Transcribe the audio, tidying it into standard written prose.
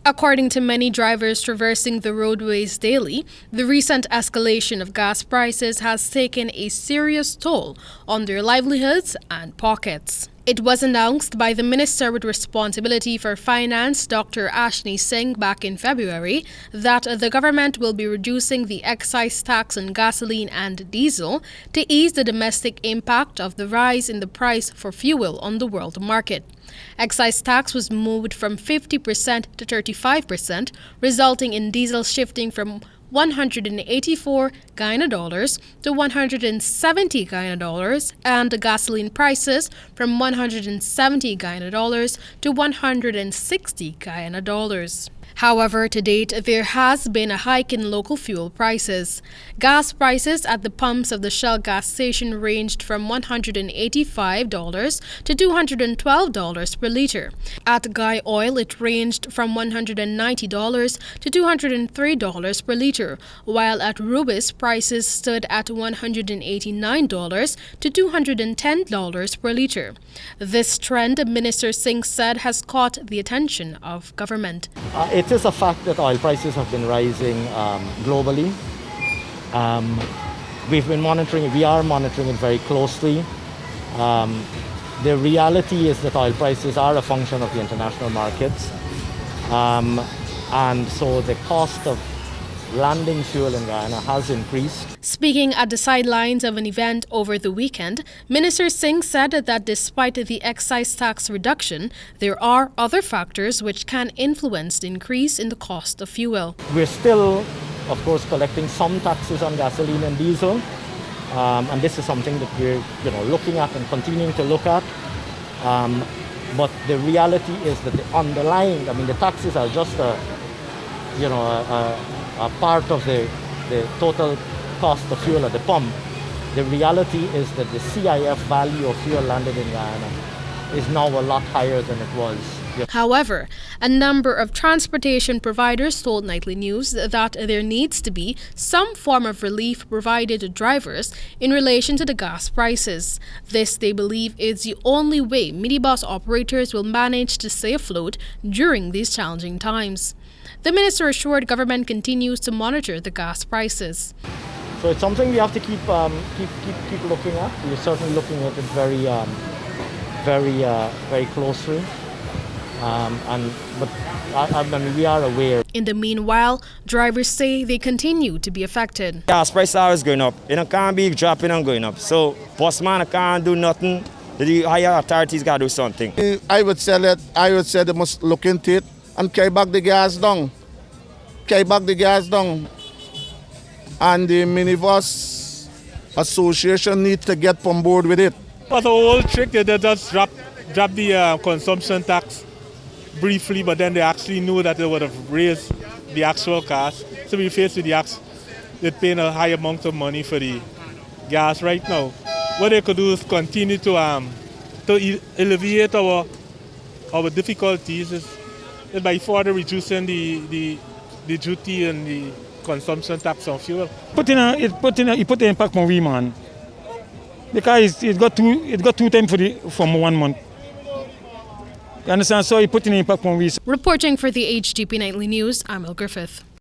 According to many drivers traversing the roadways daily, the recent escalation of gas prices has taken a serious toll on their livelihoods and pockets. It was announced by the Minister with responsibility for finance, Dr. Ashni Singh, back in February that the government will be reducing the excise tax on gasoline and diesel to ease the domestic impact of the rise in the price for fuel on the world market. Excise tax was moved from 50% to 35%, resulting in diesel shifting from 184 Guyana dollars to 170 Guyana dollars, and gasoline prices from 170 Guyana dollars to 160 Guyana dollars. However, to date, there has been a hike in local fuel prices. Gas prices at the pumps of the Shell gas station ranged from $185 to $212 per liter. At Guy Oil, it ranged from $190 to $203 per liter, while at Rubis, prices stood at $189 to $210 per liter. This trend, Minister Singh said, has caught the attention of government. It is a fact that oil prices have been rising globally. We are monitoring it very closely. The reality is that oil prices are a function of the international markets. And so the cost of landing fuel in Guyana has increased. Speaking at the sidelines of an event over the weekend, Minister Singh said that despite the excise tax reduction, there are other factors which can influence the increase in the cost of fuel. We're still, of course, collecting some taxes on gasoline and diesel, and this is something that we're looking at and continuing to look at. But the reality is that the underlying, the taxes are just a part of the total cost of fuel at the pump. The reality is that the CIF value of fuel landed in Guyana is now a lot higher than it was. However, a number of transportation providers told Nightly News that there needs to be some form of relief provided to drivers in relation to the gas prices. This, they believe, is the only way minibus operators will manage to stay afloat during these challenging times. The minister assured government continues to monitor the gas prices. So it's something we have to keep looking at. We're certainly looking at it very closely. But we are aware. In the meanwhile, drivers say they continue to be affected. Gas prices are always going up. It can't be dropping and going up. So postman can't do nothing. The higher authorities got to do something. I would say they must look into it and carry back the gas down. And the minibus association needs to get on board with it. But the whole trick is they just drop the consumption tax briefly, but then they actually knew that they would have raised the actual cost. So we're faced with they're paying a high amount of money for the gas right now. What they could do is continue to alleviate our difficulties is by further reducing the duty and the consumption tax on fuel. It put the impact on we, man, because it got two times from 1 month. You understand? So it put an impact on we. Reporting for the HGP Nightly News, Amel Griffith.